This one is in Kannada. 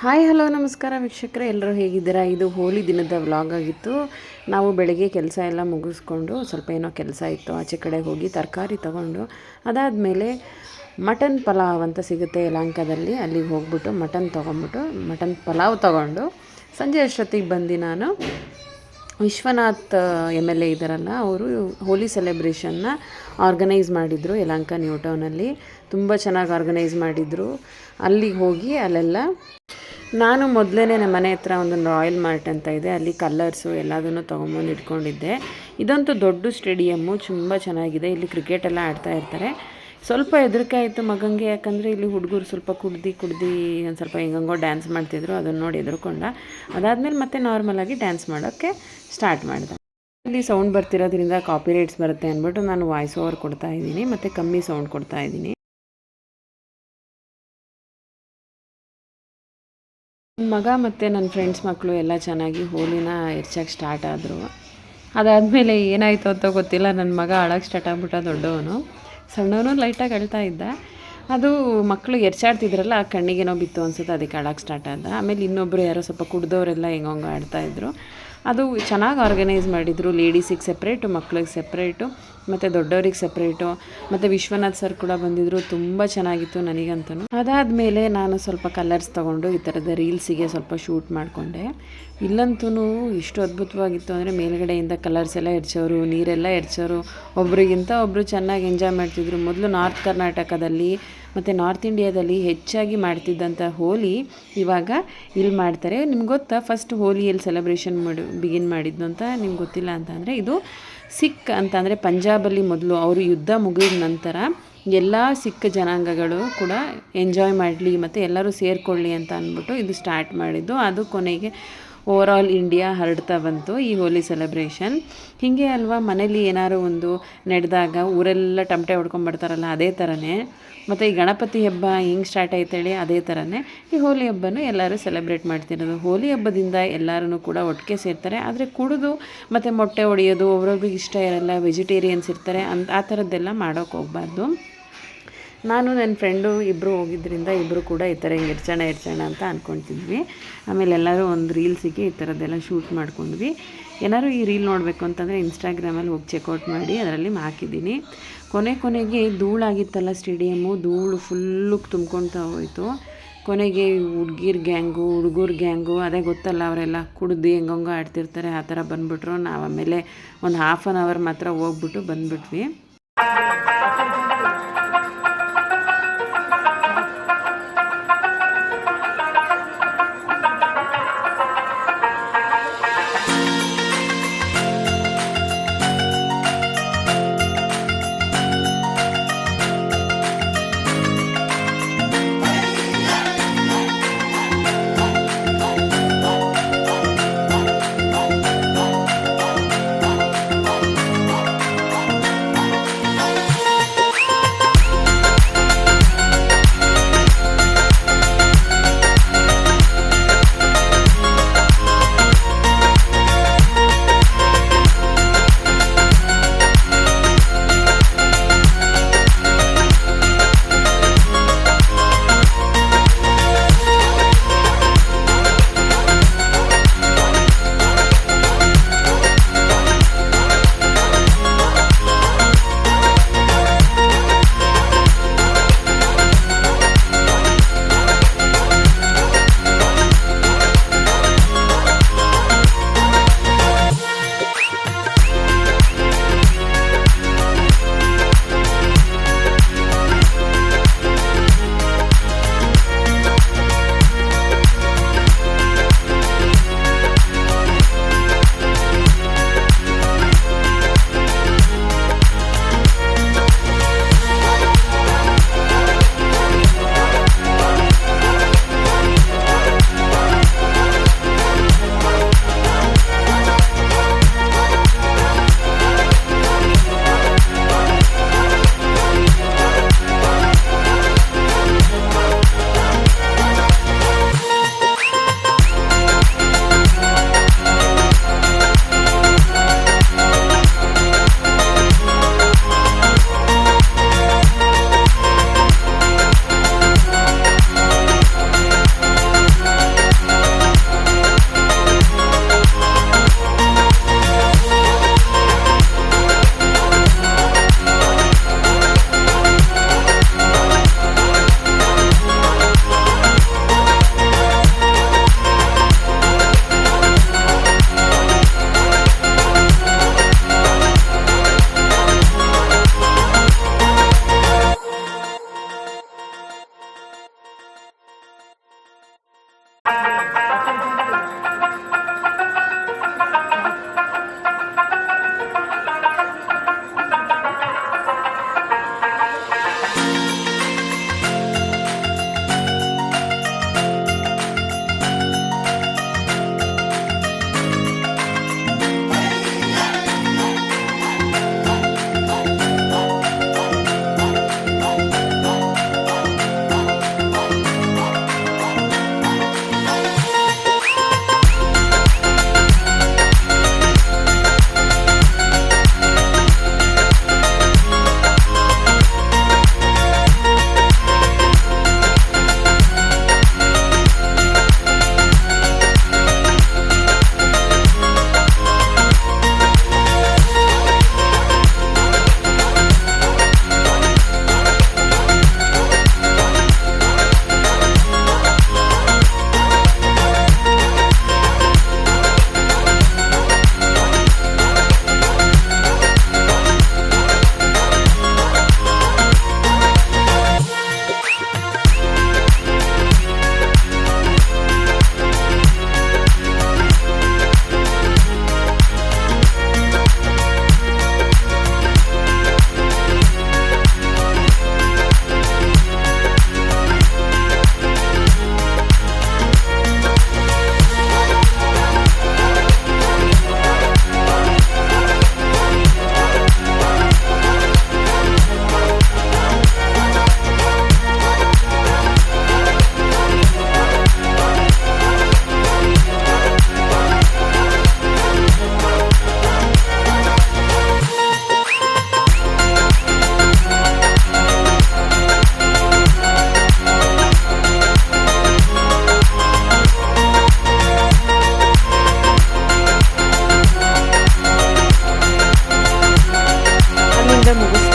ಹಾಯ್ ಹಲೋ ನಮಸ್ಕಾರ ವೀಕ್ಷಕರೇ, ಎಲ್ಲರೂ ಹೇಗಿದ್ದೀರಾ? ಇದು ಹೋಳಿ ದಿನದ ವ್ಲಾಗ್ ಆಗಿತ್ತು. ನಾವು ಬೆಳಗ್ಗೆ ಕೆಲಸ ಎಲ್ಲ ಮುಗಿಸ್ಕೊಂಡು ಸ್ವಲ್ಪ ಏನೋ ಕೆಲಸ ಇತ್ತು, ಆಚೆ ಕಡೆ ಹೋಗಿ ತರಕಾರಿ ತೊಗೊಂಡು ಅದಾದಮೇಲೆ ಮಟನ್ ಪಲಾವ್ ಅಂತ ಸಿಗುತ್ತೆ ಯಲಹಂಕದಲ್ಲಿ, ಅಲ್ಲಿಗೆ ಹೋಗ್ಬಿಟ್ಟು ಮಟನ್ ಪಲಾವ್ ತೊಗೊಂಡು ಸಂಜೆ ಅಷ್ಟೊತ್ತಿಗೆ ಬಂದು ನಾನು ವಿಶ್ವನಾಥ್ MLA ಇದ್ದಾರಲ್ಲ, ಅವರು ಹೋಲಿ ಸೆಲೆಬ್ರೇಷನ್ನ ಆರ್ಗನೈಸ್ ಮಾಡಿದರು ಯಲಹಂಕ ನ್ಯೂ ಟೌನಲ್ಲಿ. ತುಂಬ ಚೆನ್ನಾಗಿ ಆರ್ಗನೈಸ್ ಮಾಡಿದರು. ಅಲ್ಲಿಗೆ ಹೋಗಿ ಅಲ್ಲೆಲ್ಲ ನಾನು ಮೊದಲೇ ನಮ್ಮ ಮನೆ ಹತ್ರ ಒಂದು ರಾಯಲ್ ಮಾರ್ಟ್ ಅಂತ ಇದೆ, ಅಲ್ಲಿ ಕಲರ್ಸು ಎಲ್ಲದನ್ನು ತೊಗೊಂಬಂದು ಇಟ್ಕೊಂಡಿದ್ದೆ. ಇದಂತೂ ದೊಡ್ಡ ಸ್ಟೇಡಿಯಮ್ಮು, ತುಂಬ ಚೆನ್ನಾಗಿದೆ. ಇಲ್ಲಿ ಕ್ರಿಕೆಟ್ ಎಲ್ಲ ಆಡ್ತಾ ಇರ್ತಾರೆ. ಸ್ವಲ್ಪ ಹೆದರಿಕೆ ಆಯಿತು ಮಗಂಗೆ, ಯಾಕಂದರೆ ಇಲ್ಲಿ ಹುಡುಗರು ಸ್ವಲ್ಪ ಕುಡ್ದು ಒಂದು ಸ್ವಲ್ಪ ಹೆಂಗಂಗೋ ಡ್ಯಾನ್ಸ್ ಮಾಡ್ತಿದ್ರು. ಅದನ್ನು ನೋಡಿ ಹೆದರ್ಕೊಂಡ. ಅದಾದಮೇಲೆ ಮತ್ತೆ ನಾರ್ಮಲಾಗಿ ಡ್ಯಾನ್ಸ್ ಮಾಡೋಕ್ಕೆ ಸ್ಟಾರ್ಟ್ ಮಾಡಿದೆ. ಇಲ್ಲಿ ಸೌಂಡ್ ಬರ್ತಿರೋದ್ರಿಂದ ಕಾಪಿರೈಟ್ಸ್ ಬರುತ್ತೆ ಅಂದ್ಬಿಟ್ಟು ನಾನು ವಾಯ್ಸ್ ಓವರ್ ಕೊಡ್ತಾ ಇದ್ದೀನಿ, ಮತ್ತು ಕಮ್ಮಿ ಸೌಂಡ್ ಕೊಡ್ತಾ ಇದ್ದೀನಿ. ಮಗ ಮತ್ತು ನನ್ನ ಫ್ರೆಂಡ್ಸ್ ಮಕ್ಕಳು ಎಲ್ಲ ಚೆನ್ನಾಗಿ ಹೋಲಿನ ಎರ್ಚಕ್ಕೆ ಸ್ಟಾರ್ಟ್ ಆದರು. ಅದಾದಮೇಲೆ ಏನಾಯಿತು ಅಂತ ಗೊತ್ತಿಲ್ಲ, ನನ್ನ ಮಗ ಅಳಕ್ಕೆ ಸ್ಟಾರ್ಟ್ ಆಗ್ಬಿಟ್ಟ. ದೊಡ್ಡವನು, ಸಣ್ಣವನು ಲೈಟಾಗಿ ಅಳ್ತಾ ಇದ್ದ. ಅದು ಮಕ್ಕಳು ಎರ್ಚಾಡ್ತಿದ್ರಲ್ಲ, ಆ ಕಣ್ಣಿಗೇನೋ ಬಿತ್ತು ಅನ್ಸುತ್ತೆ, ಅದಕ್ಕೆ ಅಳಕ್ಕೆ ಸ್ಟಾರ್ಟ್ ಆದ. ಆಮೇಲೆ ಇನ್ನೊಬ್ಬರು ಯಾರೋ ಸ್ವಲ್ಪ ಕುಡ್ದವರೆಲ್ಲ ಹೆಂಗೋ ಆಡ್ತಾಯಿದ್ರು. ಅದು ಚೆನ್ನಾಗಿ ಆರ್ಗನೈಸ್ ಮಾಡಿದರು. ಲೇಡೀಸಿಗೆ ಸೆಪ್ರೇಟು, ಮಕ್ಳಿಗೆ ಸೆಪ್ರೇಟು, ಮತ್ತು ದೊಡ್ಡವ್ರಿಗೆ ಸೆಪ್ರೇಟು, ಮತ್ತು ವಿಶ್ವನಾಥ್ ಸರ್ ಕೂಡ ಬಂದಿದ್ದರು. ತುಂಬ ಚೆನ್ನಾಗಿತ್ತು ನನಗಂತೂ. ಅದಾದಮೇಲೆ ನಾನು ಸ್ವಲ್ಪ ಕಲರ್ಸ್ ತೊಗೊಂಡು ಈ ಥರದ ರೀಲ್ಸಿಗೆ ಸ್ವಲ್ಪ ಶೂಟ್ ಮಾಡಿಕೊಂಡೆ. ಇಲ್ಲಂತೂ ಇಷ್ಟು ಅದ್ಭುತವಾಗಿತ್ತು ಅಂದರೆ, ಮೇಲ್ಗಡೆಯಿಂದ ಕಲರ್ಸ್ ಎಲ್ಲ ಎರ್ಚೋರು, ನೀರೆಲ್ಲ ಎರ್ಚೋರು, ಒಬ್ರಿಗಿಂತ ಒಬ್ಬರು ಚೆನ್ನಾಗಿ ಎಂಜಾಯ್ ಮಾಡ್ತಿದ್ರು. ಮೊದಲು ನಾರ್ತ್ ಕರ್ನಾಟಕದಲ್ಲಿ ಮತ್ತು ನಾರ್ತ್ ಇಂಡಿಯಾದಲ್ಲಿ ಹೆಚ್ಚಾಗಿ ಮಾಡ್ತಿದ್ದಂಥ ಹೋಲಿ ಇವಾಗ ಇಲ್ಲಿ ಮಾಡ್ತಾರೆ. ನಿಮ್ಗೆ ಗೊತ್ತಾ ಫಸ್ಟ್ ಹೋಲಿ ಎಲ್ಲಿ ಸೆಲೆಬ್ರೇಷನ್ ಬಿಗಿನ್ ಮಾಡಿದ್ದು ಅಂತ? ನಿಮ್ಗೆ ಗೊತ್ತಿಲ್ಲ ಅಂತಂದರೆ, ಇದು ಸಿಖ್ ಅಂತಂದರೆ ಪಂಜಾಬಲ್ಲಿ ಮೊದಲು ಅವರು ಯುದ್ಧ ಮುಗಿದ ನಂತರ ಎಲ್ಲ ಸಿಖ್ ಜನಾಂಗಗಳು ಕೂಡ ಎಂಜಾಯ್ ಮಾಡಲಿ ಮತ್ತು ಎಲ್ಲರೂ ಸೇರಿಕೊಳ್ಳಿ ಅಂತ ಅಂದ್ಬಿಟ್ಟು ಇದು ಸ್ಟಾರ್ಟ್ ಮಾಡಿದ್ದು. ಅದು ಕೊನೆಗೆ ಓವರಾಲ್ ಇಂಡಿಯಾ ಹರಡ್ತಾ ಬಂತು ಈ ಹೋಲಿ ಸೆಲೆಬ್ರೇಷನ್. ಹೀಗೆ ಅಲ್ವಾ, ಮನೇಲಿ ಏನಾದ್ರು ಒಂದು ನಡೆದಾಗ ಊರೆಲ್ಲ ಟಮಟೆ ಹೊಡ್ಕೊಂಬರ್ತಾರಲ್ಲ, ಅದೇ ಥರನೇ. ಮತ್ತು ಈ ಗಣಪತಿ ಹಬ್ಬ ಹಿಂಗೆ ಸ್ಟಾರ್ಟ್ ಆಯ್ತೇಳಿ ಅದೇ ಥರನೇ ಈ ಹೋಲಿ ಹಬ್ಬನೂ ಎಲ್ಲರೂ ಸೆಲೆಬ್ರೇಟ್ ಮಾಡ್ತಿರೋದು. ಹೋಲಿ ಹಬ್ಬದಿಂದ ಎಲ್ಲರೂ ಕೂಡ ಒಟ್ಟಿಗೆ ಸೇರ್ತಾರೆ. ಆದರೆ ಕುಡಿದು ಮತ್ತು ಮೊಟ್ಟೆ ಹೊಡೆಯೋದು, ಒಬ್ರೊಬ್ರಿಗೆ ಇಷ್ಟ ಇರಲ್ಲ, ವೆಜಿಟೇರಿಯನ್ಸ್ ಇರ್ತಾರೆ, ಆ ಥರದ್ದೆಲ್ಲ ಮಾಡೋಕ್ಕೆ ಹೋಗಬಾರ್ದು. ನಾನು ನನ್ನ ಫ್ರೆಂಡು ಇಬ್ಬರು ಹೋಗಿದ್ದರಿಂದ ಇಬ್ಬರು ಕೂಡ ಈ ಥರ ಹಿಂಗೆ ಎರ್ಚೋಣ ಅಂತ ಅಂದ್ಕೊತಿದ್ವಿ. ಆಮೇಲೆ ಎಲ್ಲರೂ ಒಂದು ರೀಲ್ಸಿಗೆ ಈ ಥರದ್ದೆಲ್ಲ ಶೂಟ್ ಮಾಡ್ಕೊಂಡ್ವಿ. ಏನಾದ್ರು ಈ ರೀಲ್ ನೋಡಬೇಕು ಅಂತಂದರೆ ಇನ್ಸ್ಟಾಗ್ರಾಮಲ್ಲಿ ಹೋಗಿ ಚೆಕ್ಔಟ್ ಮಾಡಿ ಅದರಲ್ಲಿ ಹಾಕಿದ್ದೀನಿ. ಕೊನೆಗೆ ಧೂಳಾಗಿತ್ತಲ್ಲ ಸ್ಟೇಡಿಯಮ್ಮು, ಧೂಳು ಫುಲ್ಲು ತುಂಬ್ಕೊಳ್ತಾ ಹೋಯಿತು. ಕೊನೆಗೆ ಹುಡುಗರ ಗ್ಯಾಂಗು ಅದೇ ಗೊತ್ತಲ್ಲ, ಅವರೆಲ್ಲ ಕುಡ್ದು ಹೆಂಗಂಗೋ ಆಡ್ತಿರ್ತಾರೆ, ಆ ಥರ ಬಂದುಬಿಟ್ರು. ನಾವು ಆಮೇಲೆ ಒಂದು ಹಾಫ್ ಆನ್ ಅವರ್ ಮಾತ್ರ ಹೋಗ್ಬಿಟ್ಟು ಬಂದುಬಿಟ್ವಿ. ಇಲ್ಲಿಗೆ ಮುಗಿಸ್ತೀನಿ.